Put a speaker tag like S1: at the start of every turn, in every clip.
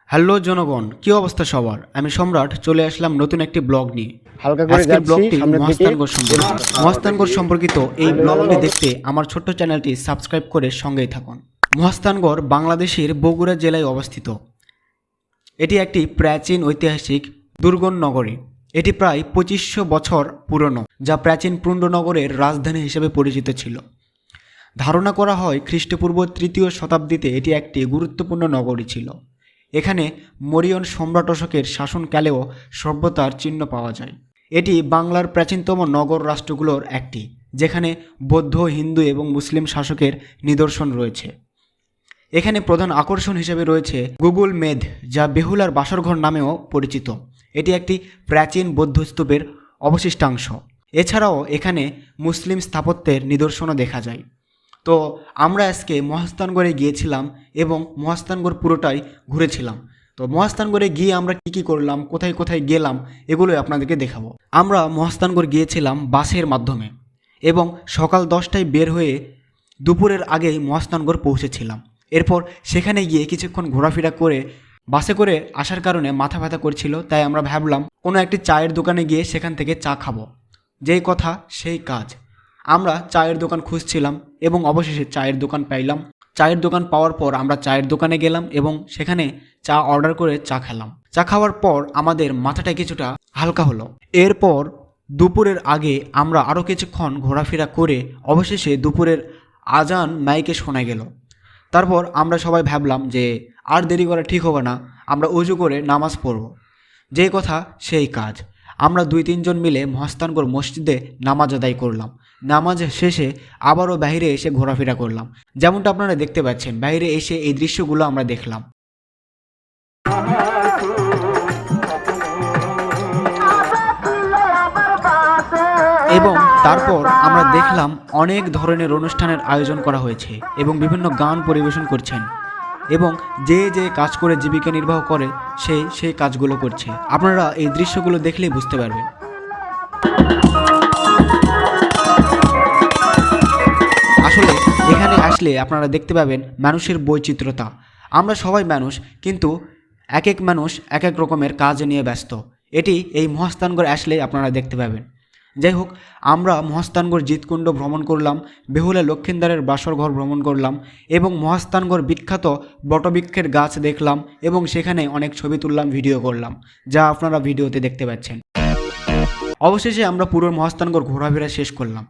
S1: Hello জনগণ, কি অবস্থা সবার? আমি সম্রাট চলে আসলাম নতুন একটি ব্লগ নিয়ে।
S2: হালকা করে
S1: আজকের
S2: যাচ্ছি
S1: ব্লগটি
S2: সামনের দিকে।
S1: মহাস্থানগড় সম্পর্কিত। মহাস্থানগড় সম্পর্কিত এই ব্লগটি দেখতে আমার ছোট্ট চ্যানেলটি সাবস্ক্রাইব করে সঙ্গেই থাকুন। মহাস্থানগড় বাংলাদেশের বগুড়া জেলায় অবস্থিত। এটি একটি প্রাচীন ঐতিহাসিক দুর্গম নগরী। এটি প্রায় 2500 বছর পুরনো, যা প্রাচীন পুণ্ডনগরের রাজধানী হিসেবে পরিচিত ছিল। ধারণা করা হয় খ্রিস্টপূর্ব 3য় শতাব্দীতে এটি একটি গুরুত্বপূর্ণ নগরী ছিল। এখানে মৌর্য সম্রাট অশোকের শাসনকালেও সভ্যতার চিহ্ন পাওয়া যায়। এটি বাংলার প্রাচীনতম নগর রাষ্ট্রগুলোর একটি, যেখানে বৌদ্ধ, হিন্দু এবং মুসলিম শাসকের নিদর্শন রয়েছে। এখানে প্রধান আকর্ষণ হিসেবে রয়েছে গুগল মেদ, যা বেহুলার বাসরঘর নামেও পরিচিত। এটি একটি প্রাচীন বৌদ্ধ স্তূপের অবশিষ্টাংশ। এছাড়াও এখানে মুসলিম স্থাপত্যের নিদর্শনও দেখা যায়। তো আমরা আজকে মহাস্থানগড়ে গিয়েছিলাম এবং মহাস্থানগড় পুরোটাই ঘুরেছিলাম। তো মহাস্থানগড়ে গিয়ে আমরা কি করলাম, কোথায় কোথায় গেলাম, এগুলোই আপনাদেরকে দেখাবো। আমরা মহাস্থানগড় গিয়েছিলাম বাসের মাধ্যমে এবং সকাল 10টায় বের হয়ে দুপুরের আগেই মহাস্থানগড় পৌঁছেছিলাম। এরপর সেখানে গিয়ে কিছুক্ষণ ঘোরাফেরা করে বাসে করে আসার কারণে মাথা ব্যথা করছিল, তাই আমরা ভাবলাম কোনো একটি চায়ের দোকানে গিয়ে সেখান থেকে চা খাবো। যেই কথা সেই কাজ, আমরা চায়ের দোকান খুঁজছিলাম এবং অবশেষে চায়ের দোকান পাইলাম। চায়ের দোকান পাওয়ার পর আমরা চায়ের দোকানে গেলাম এবং সেখানে চা অর্ডার করে চা খেলাম। চা খাওয়ার পর আমাদের মাথাটা কিছুটা হালকা হলো। এরপর দুপুরের আগে আমরা আরও কিছুক্ষণ ঘোরাফেরা করে অবশেষে দুপুরের আজান মাইকে শোনা গেল। তারপর আমরা সবাই ভাবলাম যে আর দেরি করা ঠিক হবে না, আমরা উজু করে নামাজ পড়ব। যেই কথা সেই কাজ, আমরা 2-3 জন মিলে মহাস্থানগড় মসজিদে নামাজ আদায় করলাম। নামাজ শেষে আবারও বাইরে এসে ঘোরাফেরা করলাম। যেমনটা আপনারা দেখতে পাচ্ছেন, বাইরে এসে এই দৃশ্যগুলো আমরা দেখলাম। এবং তারপর আমরা দেখলাম অনেক ধরনের অনুষ্ঠানের আয়োজন করা হয়েছে এবং বিভিন্ন গান পরিবেশন করছেন এবং যে যে কাজ করে জীবিকা নির্বাহ করে সেই কাজগুলো করছে। আপনারা এই দৃশ্যগুলো দেখলেই বুঝতে পারবেন। আসলে এখানে আসলে আপনারা দেখতে পাবেন মানুষের বৈচিত্র্যতা। আমরা সবাই মানুষ, কিন্তু এক এক মানুষ এক এক রকমের কাজ নিয়ে ব্যস্ত। এটি এই মহাস্থানগড় আসলে আপনারা দেখতে পাবেন। যাই হোক, আমরা মহাস্থানগড় জিতকুণ্ড ভ্রমণ করলাম, বেহুলা লক্ষিন্দারের বাসরঘর ভ্রমণ করলাম এবং মহাস্থানগড় বিখ্যাত বটবৃক্ষের গাছ দেখলাম এবং সেখানে অনেক ছবি তুললাম, ভিডিও করলাম, যা আপনারা ভিডিওতে দেখতে পাচ্ছেন। অবশেষে আমরা পুরো মহাস্থানগড় ঘোরাফেরা শেষ করলাম।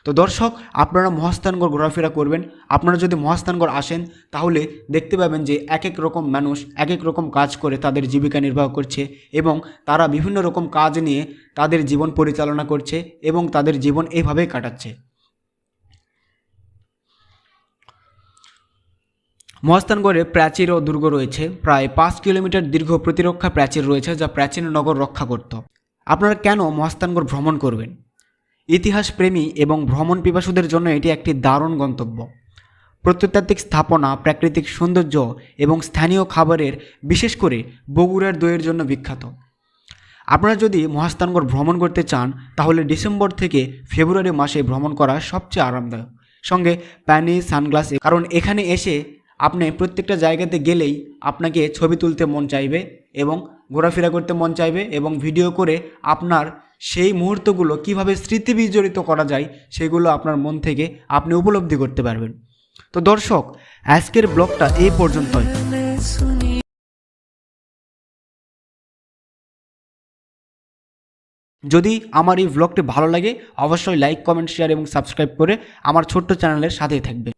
S1: তো দর্শক, আপনারা মহাস্থানগড় ঘোরাফেরা করবেন। আপনারা যদি মহাস্থানগড় আসেন তাহলে দেখতে পাবেন যে এক এক রকম মানুষ এক এক রকম কাজ করে তাদের জীবিকা নির্বাহ করছে এবং তারা বিভিন্ন রকম কাজ নিয়ে তাদের জীবন পরিচালনা করছে এবং তাদের জীবন এইভাবেই কাটাচ্ছে। মহাস্থানগড়ে প্রাচীর ও দুর্গ রয়েছে। প্রায় 5 কিলোমিটার দীর্ঘ প্রতিরক্ষা প্রাচীর রয়েছে, যা প্রাচীন নগর রক্ষা করত। আপনারা কেন মহাস্থানগড় ভ্রমণ করবেন? ইতিহাস প্রেমী এবং ভ্রমণ পিপাসুদের জন্য এটি একটি দারুণ গন্তব্য। প্রত্নতাত্ত্বিক স্থাপনা, প্রাকৃতিক সৌন্দর্য এবং স্থানীয় খাবারের, বিশেষ করে বগুড়ার দইয়ের জন্য বিখ্যাত। আপনারা যদি মহাস্থানগড় ভ্রমণ করতে চান তাহলে ডিসেম্বর থেকে ফেব্রুয়ারি মাসে ভ্রমণ করা সবচেয়ে আরামদায়ক। সঙ্গে পানি, সানগ্লাস, কারণ এখানে এসে আপনি প্রত্যেকটা জায়গাতে গেলেই আপনাকে ছবি তুলতে মন চাইবে এবং ঘোরাফেরা করতে মন চাইবে এবং ভিডিও করে আপনার সেই মুহূর্তগুলো কিভাবে স্মৃতি বিজড়িত করা যায় সেগুলো আপনার মন থেকে আপনি উপলব্ধি করতে পারবেন। তো দর্শক, আজকের ব্লগটা এই পর্যন্তই। যদি আমার এই ব্লগটি ভালো লাগে অবশ্যই লাইক, কমেন্ট, শেয়ার এবং সাবস্ক্রাইব করে আমার ছোট্ট চ্যানেলের সাথেই থাকবে।